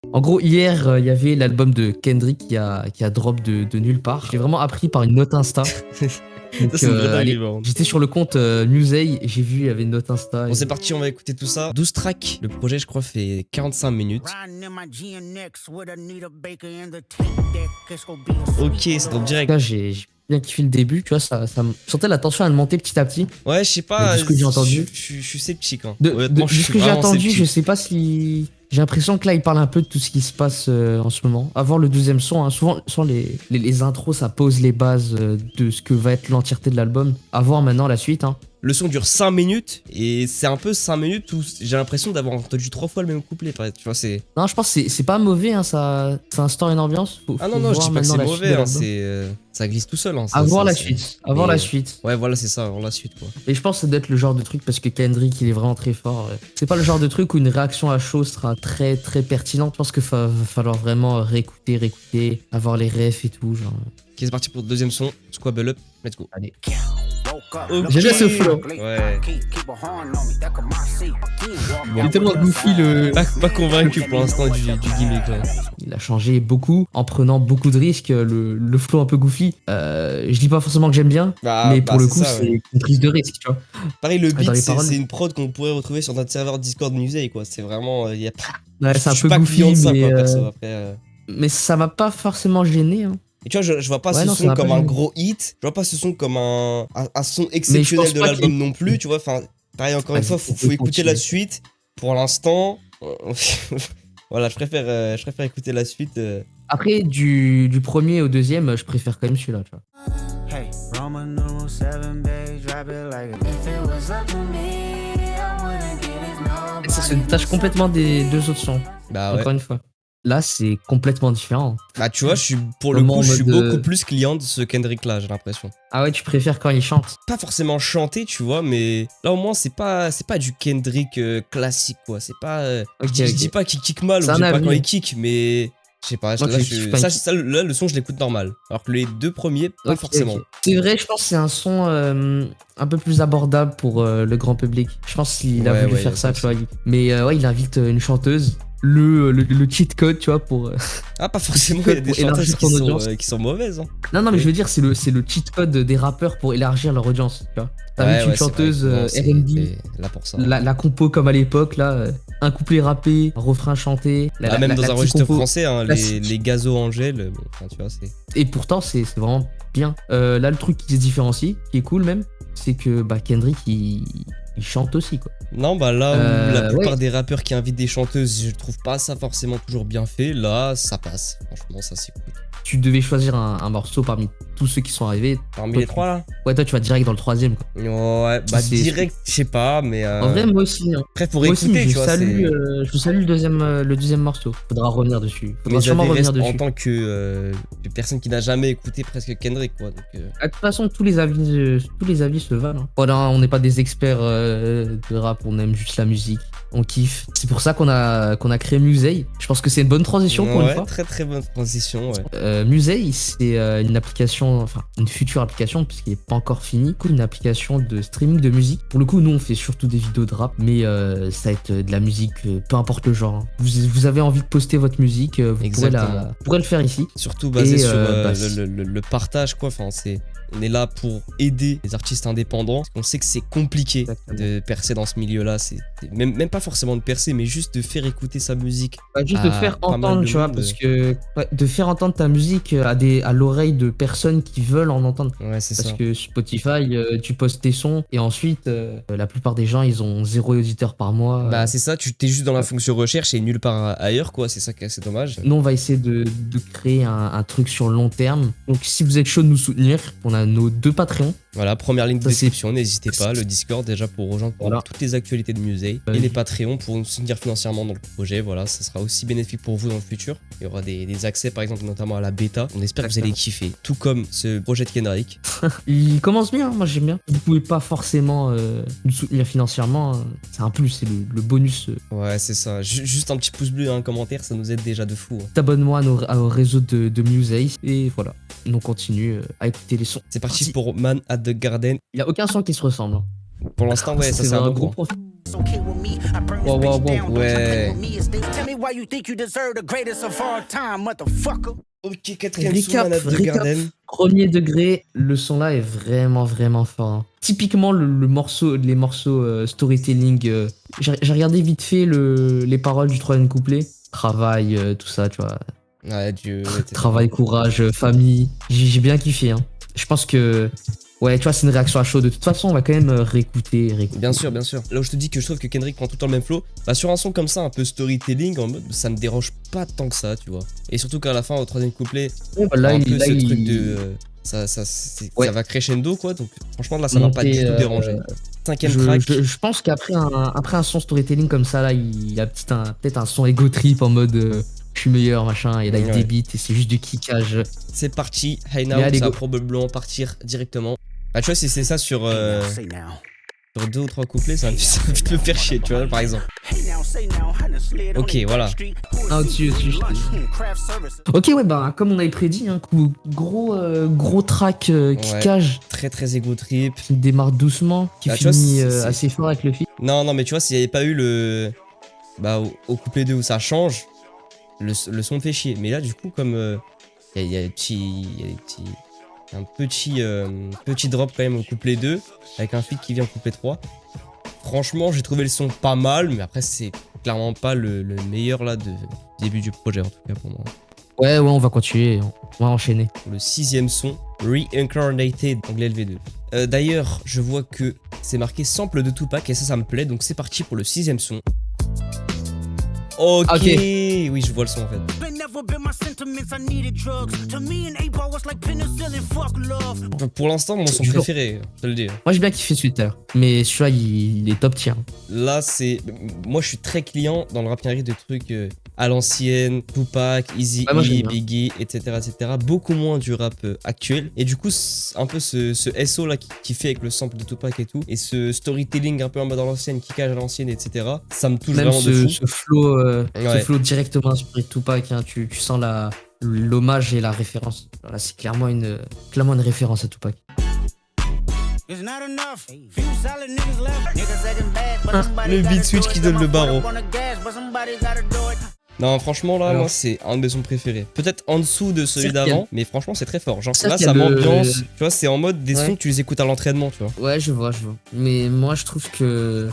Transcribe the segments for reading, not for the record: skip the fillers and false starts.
En gros, hier, il y avait l'album de Kendrick qui a drop de nulle part. J'ai vraiment appris par une note Insta. Ça, Donc, c'est une vraie dinguerie, allez, par contre. j'étais sur le compte Musei et j'ai vu, il y avait une note Insta. Bon, c'est parti, on va écouter tout ça. 12 tracks. Le projet, je crois, fait 45 minutes. Ok, c'est donc direct. Là, j'ai bien kiffé le début, tu vois, je sentais la tension à monter petit à petit. Ouais, je sais pas. De ce que j'ai entendu. Je suis sceptique. Hein. De Honnêtement, je ce suis que j'ai vraiment entendu, sceptique. je sais pas si. J'ai l'impression que là, il parle un peu de tout ce qui se passe en ce moment. Avant le deuxième son, hein, souvent les intros, ça pose les bases de ce que va être l'entièreté de l'album. À voir maintenant la suite. Hein. Le son dure 5 minutes et c'est un peu 5 minutes où j'ai l'impression d'avoir entendu 3 fois le même couplet. Tu vois, c'est. Non, je pense que c'est pas mauvais, hein, ça instaure une ambiance. Ah non, non, je dis pas que c'est mauvais, hein, ça glisse tout seul. Hein, à voir la suite. À voir la suite. Ouais, voilà, c'est ça, à voir la suite, quoi. Et je pense que ça doit être le genre de truc parce que Kendrick, il est vraiment très fort. C'est pas le genre de truc où une réaction à chaud sera très très pertinente. Je pense qu'il va falloir vraiment réécouter, avoir les refs et tout. Genre. Ok, c'est parti pour le deuxième son. Squabble up, let's go. Allez. Okay. J'ai déjà ce flow. Ouais. Il est tellement goofy le. Pas convaincu pour l'instant du gimmick là. Il a changé beaucoup en prenant beaucoup de risques. Le flow un peu goofy. Je dis pas forcément que j'aime bien, mais pour le coup, c'est une prise de risque, tu vois. Pareil, le beat, c'est une prod qu'on pourrait retrouver sur notre serveur Discord Musée, quoi. C'est vraiment. Y a pas... Ouais, c'est un peu goofy, de ça, quoi, perso, après, mais ça m'a pas forcément gêné. Hein. Et tu vois, je vois pas ce son comme un gros hit, je vois pas ce son comme un son exceptionnel de l'album non plus, tu vois. Enfin, pareil, encore une fois, faut écouter la suite. Pour l'instant, voilà, je préfère écouter la suite. Après, du premier au deuxième, je préfère quand même celui-là, tu vois. Et ça se détache complètement des deux autres sons. Bah ouais. Encore une fois. Là, c'est complètement différent. Bah tu vois, je suis beaucoup plus client de ce Kendrick là, j'ai l'impression. Ah ouais, tu préfères quand il chante? Pas forcément chanter, tu vois, mais là au moins c'est pas du Kendrick classique quoi. C'est pas. Je dis pas qu'il kick mal ou j'aime pas quand il kick, mais je sais pas. Là, le son je l'écoute normal, alors que les deux premiers pas forcément. C'est vrai, je pense que c'est un son un peu plus abordable pour le grand public. Je pense qu'il a voulu faire ça, tu vois. Mais ouais, il invite une chanteuse. Le cheat code, tu vois, pour. Ah, pas forcément, il y a des chanteuses qui sont mauvaises. Hein. Non, mais je veux dire, c'est le cheat code des rappeurs pour élargir leur audience, tu vois. T'as une chanteuse R&B, là pour ça. La compo comme à l'époque, là, un couplet rappé, un refrain chanté. Même dans un registre français, hein, les Gazo Angèle, enfin, tu vois, c'est. Et pourtant, c'est vraiment bien. Là, le truc qui se différencie, qui est cool même, c'est que Kendrick, il chante aussi, quoi. Non, bah là où la plupart des rappeurs qui invitent des chanteuses, je trouve pas ça forcément toujours bien fait, là ça passe. Franchement, ça c'est cool. Tu devais choisir un morceau parmi tous ceux qui sont arrivés. Parmi les trois là? Ouais, toi tu vas direct dans le troisième, quoi. Ouais, bah direct, je sais pas, mais. En vrai, moi aussi. Hein. Après, pour écouter, tu vois. Je salue le deuxième morceau. Faudra revenir dessus. Faudra sûrement revenir dessus. En tant que personne qui n'a jamais écouté presque Kendrick, quoi. Donc, de toute façon, tous les avis se valent. Hein. Voilà, on n'est pas des experts de rap, on aime juste la musique. On kiffe. C'est pour ça qu'on a créé Musei. Je pense que c'est une bonne transition pour une fois. Très très bonne transition, ouais. Musei, c'est une application, enfin une future application puisqu'il n'est pas encore fini. Une application de streaming de musique. Pour le coup, nous on fait surtout des vidéos de rap, mais ça va être de la musique, peu importe le genre. Hein. Vous avez envie de poster votre musique, vous pourrez le faire ici. Surtout basé sur le partage, quoi. Enfin, on est là pour aider les artistes indépendants. On sait que c'est compliqué de percer dans ce milieu-là. C'est même pas forcément de percer, mais juste de faire écouter sa musique. Juste de faire entendre, tu vois, parce que de faire entendre ta musique à l'oreille de personnes qui veulent en entendre. Ouais, c'est ça. Parce que Spotify, tu postes tes sons et ensuite, la plupart des gens, ils ont 0 auditeur par mois. Bah, c'est ça, tu t'es juste dans la fonction recherche et nulle part ailleurs, quoi. C'est ça qui est assez dommage. Nous, on va essayer de créer un truc sur le long terme. Donc, si vous êtes chaud de nous soutenir, on a nos 2 Patreons. Voilà, première ligne de description, n'hésitez pas, le Discord déjà pour rejoindre toutes les actualités de Musei et les Patreons pour nous soutenir financièrement dans le projet. Voilà, ça sera aussi bénéfique pour vous dans le futur. Il y aura des accès par exemple notamment à la bêta. On espère que vous allez kiffer, tout comme ce projet de Kendrick. Il commence bien, moi j'aime bien. Vous pouvez pas forcément nous soutenir financièrement, c'est un plus, c'est le bonus. Ouais, c'est ça. Juste un petit pouce bleu et un commentaire, ça nous aide déjà de fou. Hein. T'abonnes-moi au réseau de Musei et voilà. On continue à écouter les sons. C'est parti pour Man at the Garden. Il y a aucun son qui se ressemble. Hein. Pour l'instant, ouais, ça c'est un gros profil. Wow, wow, wow, ouais. Ok, quatrième son, Manade de Garden. Premier degré, le son là est vraiment vraiment fort. Hein. Typiquement les morceaux storytelling. J'ai regardé vite fait les paroles du troisième couplet. Travail, tout ça, tu vois. Ouais, Dieu. Travail, courage, famille. J'ai bien kiffé. Hein. Je pense que ouais, tu vois, c'est une réaction à chaud. De toute façon, on va quand même réécouter. Bien sûr, bien sûr. Là où je te dis que je trouve que Kendrick prend tout le temps le même flow, bah sur un son comme ça, un peu storytelling, en mode, ça me dérange pas tant que ça, tu vois. Et surtout qu'à la fin, au troisième couplet, là, un peu ce truc de... ça va crescendo, quoi. Donc franchement, là, ça m'a pas du tout dérangé. Cinquième track. Je pense qu'après un son storytelling comme ça, là, il y a peut-être un son ego trip en mode... je suis meilleur, machin, et là il débite et c'est juste du kickage. C'est parti, Hey Now, ça va probablement partir directement. Bah tu vois, si c'est ça sur 2 ou 3 couplets, ça va vite me faire chier, tu vois, par exemple. Ok, voilà. Ah, au-dessus. Ok, ouais, bah comme on avait prédit, hein, gros track kickage. Très très ego trip. Qui démarre doucement, qui finit assez fort avec le feat. Non, mais tu vois, s'il n'y avait pas eu le... Bah au couplet 2 où ça change, le son me fait chier. Mais là, du coup, comme il y a un petit drop quand même au couplet 2, avec un feat qui vient au couplet 3. Franchement, j'ai trouvé le son pas mal, mais après, c'est clairement pas le meilleur là du début du projet, en tout cas pour moi. Ouais, on va continuer, on va enchaîner. Le 6ème son, Reincarnated, anglais LV2. D'ailleurs, je vois que c'est marqué sample de Tupac, et ça me plaît, donc c'est parti pour le 6ème son. Ok, oui, je vois le son en fait. Pour l'instant, mon son préféré, je te le dis. Moi, j'ai bien kiffé celui-là, mais celui-là, il est top tier. Là, moi, je suis très client dans le rap de trucs à l'ancienne, Tupac, Eazy-E, Biggie, etc., etc. Beaucoup moins du rap actuel. Et du coup, un peu ce SO là qui fait avec le sample de Tupac et tout, et ce storytelling un peu en mode à l'ancienne, qui cache à l'ancienne, etc. Ça me touche vraiment de fou. Ce flow directement inspiré de Tupac, hein, tu sens l'hommage et la référence. Là, c'est clairement une référence à Tupac. Le beat switch qui donne le barreau. Non, franchement, là, moi, c'est un de mes sons préférés. Peut-être en dessous de celui d'avant, mais franchement, c'est très fort. Genre, là, ça m'ambiance. Tu vois, c'est en mode des sons que tu les écoutes à l'entraînement, tu vois. Ouais, je vois. Mais moi, je trouve que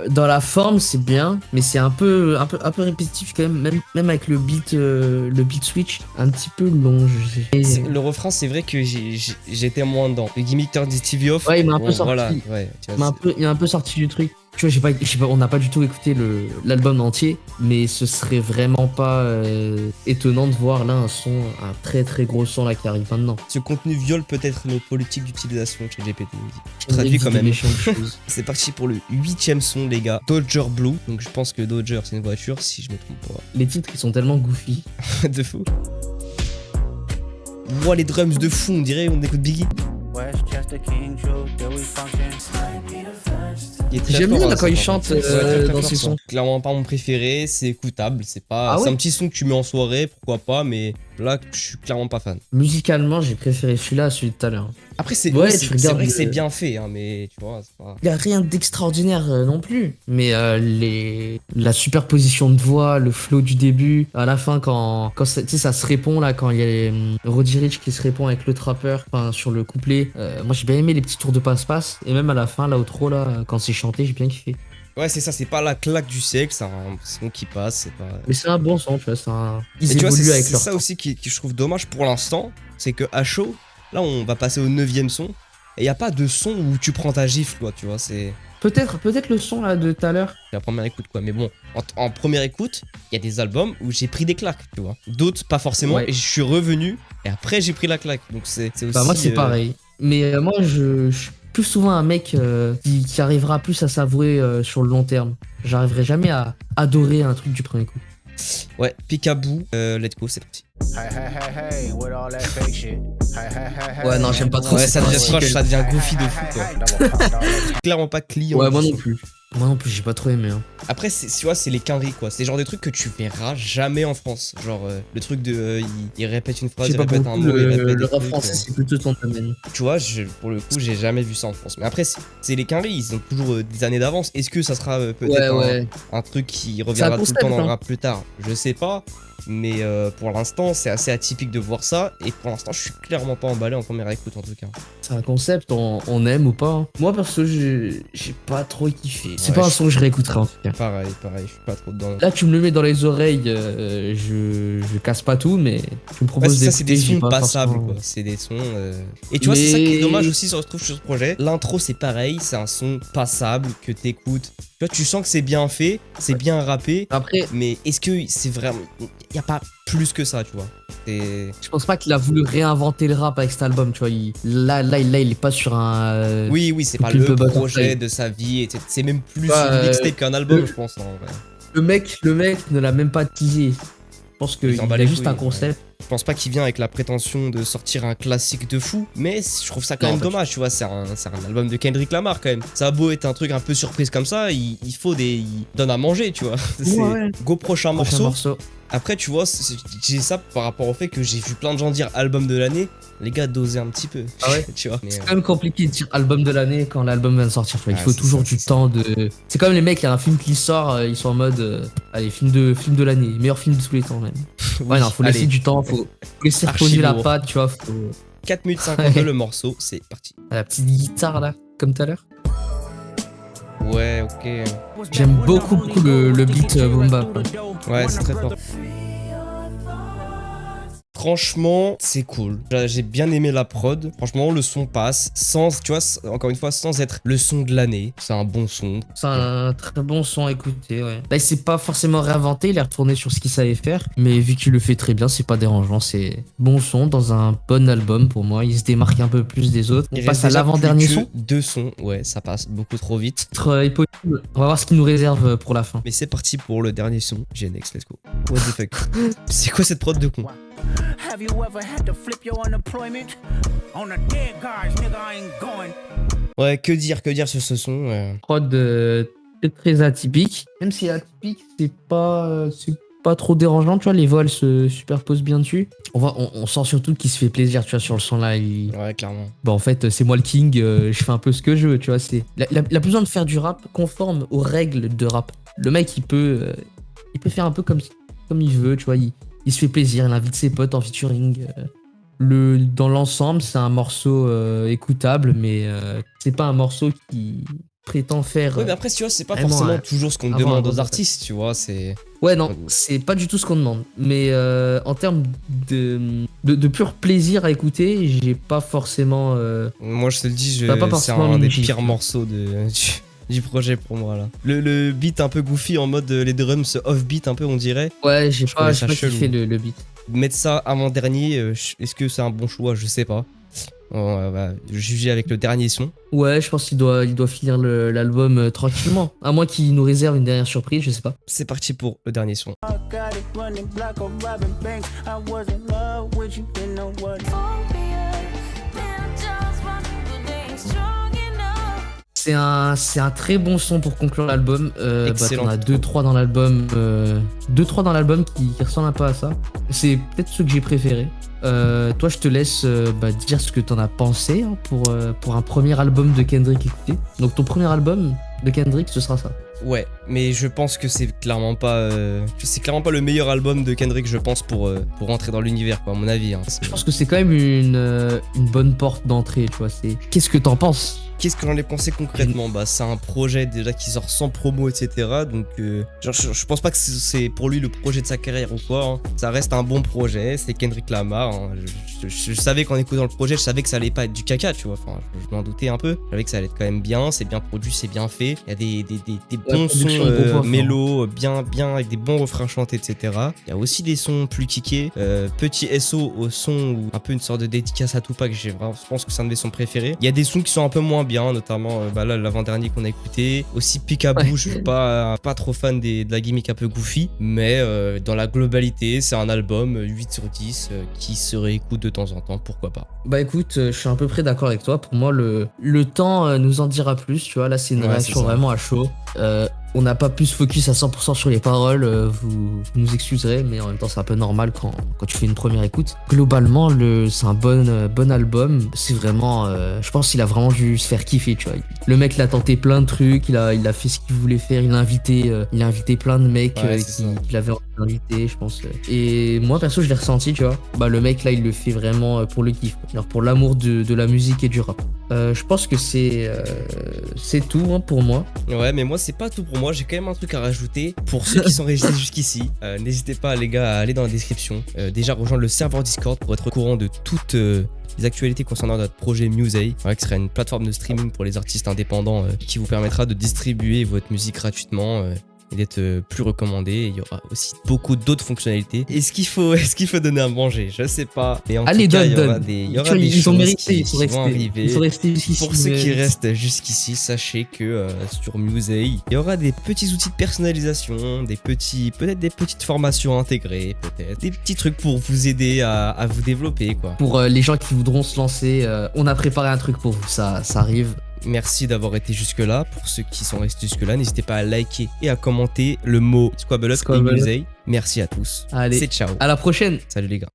dans la forme, c'est bien, mais c'est un peu répétitif quand même avec le beat switch, un petit peu long. Le refrain, c'est vrai que j'étais moins dedans. Le gimmick turn TV off. Ouais, il m'a un peu sorti. Voilà, ouais, il m'a un peu sorti du truc. Tu vois, on n'a pas du tout écouté l'album entier, mais ce serait vraiment pas étonnant de voir là un très très gros son là qui arrive maintenant. Ce contenu viole peut-être nos politiques d'utilisation chez GPT. Je traduis quand même. C'est parti pour le 8ème son, les gars. Dodger Blue. Donc je pense que Dodger c'est une voiture, si je me trompe pas. Les titres ils sont tellement goofy. De fou. Moi les drums de fou, on dirait on écoute Biggie. J'aime bien quand il chante dans ses sons. Clairement pas mon préféré, c'est écoutable, c'est un petit son que tu mets en soirée, pourquoi pas, mais là je suis clairement pas fan. Musicalement, j'ai préféré celui-là à celui de tout à l'heure. Après c'est vrai que c'est bien fait, hein, mais tu vois, c'est pas... Il y a rien d'extraordinaire non plus, mais la superposition de voix, le flow du début, à la fin quand ça se répond là, quand il y a Roddy Ricch qui se répond avec le trappeur, sur le couplet. Moi j'ai bien aimé les petits tours de passe-passe, et même à la fin, l'outro là, quand c'est chanté, j'ai bien kiffé. Ouais, c'est ça, c'est pas la claque du siècle, c'est un son qui passe, c'est pas... Mais c'est un bon son, tu vois, ils évoluent avec leur... C'est ça aussi qui je trouve dommage pour l'instant, c'est que à chaud, là on va passer au 9ème son, et y a pas de son où tu prends ta gifle, quoi, tu vois, c'est... Peut-être le son là de tout à l'heure. La première écoute, quoi, mais bon, en première écoute, il y a des albums où j'ai pris des claques, tu vois. D'autres, pas forcément, et je suis revenu, et après j'ai pris la claque, donc c'est aussi... Bah moi c'est pareil, mais moi je suis plus souvent un mec qui arrivera plus à savourer sur le long terme. J'arriverai jamais à adorer un truc du premier coup. Ouais, Peekaboo, let's go, c'est parti. Ouais, non, j'aime pas trop. Ouais, ça devient goofy de fou, quoi. Clairement pas client. Ouais, moi non plus. Moi non plus, j'ai pas trop aimé. Hein. Après, tu vois, c'est les quinries, quoi. C'est genre des trucs que tu verras jamais en France. Genre, le truc de. Il répète une phrase, il répète un mot, il répète le des rap trucs. français, c'est plutôt ton domaine. Tu vois, pour le coup, j'ai jamais vu ça en France. Mais après, c'est les quinries, ils ont toujours des années d'avance. Est-ce que ça sera peut-être un truc qui reviendra tout le temps dans le rap plus tard? Je sais pas. Mais pour l'instant, c'est assez atypique de voir ça. Et pour l'instant, je suis clairement pas emballé en première écoute, en tout cas. C'est un concept, on aime ou pas. Hein. Moi, perso, j'ai pas trop kiffé. C'est pas un son que je réécouterai, en tout cas. Pareil, je suis pas trop dedans. Là, tu me le mets dans les oreilles, je casse pas tout, mais tu me proposes ça, c'est des sons passables, forcément... quoi. C'est des sons... Et tu vois, c'est ça qui est dommage aussi, je trouve, sur ce projet. L'intro, c'est pareil, c'est un son passable que t'écoutes. Tu vois, tu sens que c'est bien fait, c'est bien rappé. Après... Mais est-ce que c'est vraiment... Y a pas plus que ça, tu vois. Je pense pas qu'il a voulu réinventer le rap avec cet album, tu vois. Là, il est pas sur un... Oui, c'est pas le projet de sa vie. C'est même plus une mixtape qu'un album, je pense. En vrai. Le mec ne l'a même pas teasé. Je pense qu'il a juste un concept. Ouais. Je pense pas qu'il vient avec la prétention de sortir un classique de fou, mais je trouve ça quand même dommage, tu vois, c'est un album de Kendrick Lamar quand même. Ça a beau être un truc un peu surprise comme ça, il donne à manger, tu vois. Go prochain morceau. Après, tu vois, j'ai ça par rapport au fait que j'ai vu plein de gens dire album de l'année. Les gars, doser un petit peu. Ah ouais. Tu vois. C'est quand même compliqué de dire album de l'année quand l'album vient de sortir. Il faut toujours du temps de. C'est comme les mecs, il y a un film qui sort, ils sont en mode. Allez, film de l'année. Meilleur film de tous les temps, même. Ouais, non, faut laisser du temps, faut laisser reposer la patte, tu vois. 4 minutes 52 le morceau, c'est parti. La petite guitare là, comme tout à l'heure. Ouais, ok. J'aime beaucoup le beat Bomba. Ouais, c'est très fort. Franchement, c'est cool. J'ai bien aimé la prod. Franchement, le son passe sans, tu vois, encore une fois, sans être le son de l'année. C'est un bon son. C'est un très bon son à écouter, ouais. Là, il s'est pas forcément réinventé, il est retourné sur ce qu'il savait faire. Mais vu qu'il le fait très bien, c'est pas dérangeant. C'est bon son dans un bon album pour moi. Il se démarque un peu plus des autres. On passe à l'avant-dernier son. 2 sons, ouais, ça passe beaucoup trop vite. On va voir ce qu'il nous réserve pour la fin. Mais c'est parti pour le dernier son. GNX, let's go. What the fuck. C'est quoi cette prod de con? Have you ever had to flip your unemployment? On a dead guys, nigga, I ain't going. Ouais, que dire sur ce son? Prod très atypique. Même si atypique, c'est pas trop dérangeant, tu vois, les voix elles se superposent bien dessus. On sent surtout qu'il se fait plaisir, tu vois, sur le son là. Ouais, clairement. Bah en fait, c'est moi le king, je fais un peu ce que je veux, tu vois. Il a besoin de faire du rap conforme aux règles de rap. Le mec, il peut faire un peu comme il veut, tu vois. Il se fait plaisir, il invite ses potes en featuring. Dans l'ensemble, c'est un morceau écoutable, mais c'est pas un morceau qui prétend faire. Ouais, mais après, tu vois, c'est pas forcément toujours ce qu'on demande aux artistes, tu vois. Ouais, non, c'est pas du tout ce qu'on demande. Mais en termes de pur plaisir à écouter, j'ai pas forcément. Moi, je te le dis, c'est un des pires morceaux du projet pour moi là. Le beat un peu goofy en mode les drums off-beat un peu on dirait. Ouais, j'ai pas kiffé le beat. Mettre ça avant-dernier, est-ce que c'est un bon choix? Je sais pas. On va juger avec le dernier son. Ouais, je pense qu'il doit finir l'album tranquillement. À moins qu'il nous réserve une dernière surprise, je sais pas. C'est parti pour le dernier son. C'est un très bon son pour conclure l'album. Excellent. On a 2-3 dans l'album, qui ressemblent un peu à ça. C'est peut-être ceux que j'ai préférés. Toi, je te laisse dire ce que t'en as pensé hein, pour un premier album de Kendrick écouté. Donc ton premier album de Kendrick, ce sera ça. Ouais, mais je pense que c'est clairement pas le meilleur album de Kendrick, je pense, pour rentrer dans l'univers, quoi, à mon avis. Hein. Je pense que c'est quand même une bonne porte d'entrée, tu vois. Qu'est-ce que t'en penses? Qu'est-ce que j'en ai pensé concrètement? Bah, c'est un projet déjà qui sort sans promo, etc. Donc, je pense pas que c'est pour lui le projet de sa carrière ou quoi. Hein. Ça reste un bon projet, c'est Kendrick Lamar. Hein. Je savais qu'en écoutant le projet, je savais que ça allait pas être du caca, tu vois. Enfin, je m'en doutais un peu. Je savais que ça allait être quand même bien, c'est bien produit, c'est bien fait. Il y a des bons sons son gros point fort. mélo, bien avec des bons refrains chantés, etc. Il y a aussi des sons plus kickés. Petit SO au son ou un peu une sorte de dédicace à Tupac, je pense que c'est un de mes sons préférés. Il y a des sons qui sont un peu moins bien, notamment là l'avant-dernier qu'on a écouté. Aussi Peekaboo, je suis pas trop fan de la gimmick un peu goofy, mais dans la globalité, c'est un album 8 sur 10 qui se réécoute de temps en temps, pourquoi pas. Bah écoute, je suis à peu près d'accord avec toi. Pour moi, le temps nous en dira plus, tu vois. Là, c'est une réaction vraiment à chaud. On n'a pas pu se focus à 100% sur les paroles, vous nous excuserez, mais en même temps c'est un peu normal quand tu fais une première écoute. Globalement, c'est un bon album, c'est vraiment, je pense qu'il a vraiment dû se faire kiffer, tu vois. Le mec il a tenté plein de trucs, il a fait ce qu'il voulait faire, il a invité plein de mecs qu'il avait invité, je pense. Et moi perso je l'ai ressenti, tu vois. Bah le mec là il le fait vraiment pour le kiff, pour l'amour de la musique et du rap. Je pense que c'est tout hein, pour moi. Ouais, mais moi c'est pas tout pour moi, j'ai quand même un truc à rajouter pour ceux qui sont restés jusqu'ici. N'hésitez pas les gars à aller dans la description, déjà rejoindre le serveur Discord pour être au courant de toutes les actualités concernant notre projet Musée, qui sera une plateforme de streaming pour les artistes indépendants qui vous permettra de distribuer votre musique gratuitement et d'être plus recommandé. Il y aura aussi beaucoup d'autres fonctionnalités. Est-ce qu'il faut donner à manger? Je sais pas. Mais en tout cas, il y aura des choses qui vont arriver. Pour ceux qui restent jusqu'ici, sachez que sur Musée, il y aura des petits outils de personnalisation, peut-être des petites formations intégrées, peut-être des petits trucs pour vous aider à vous développer, quoi. Pour les gens qui voudront se lancer, on a préparé un truc pour vous, ça arrive. Merci d'avoir été jusque-là. Pour ceux qui sont restés jusque-là, n'hésitez pas à liker et à commenter le mot Squabble Up et Musée. Merci à tous. Allez, c'est ciao. À la prochaine. Salut les gars.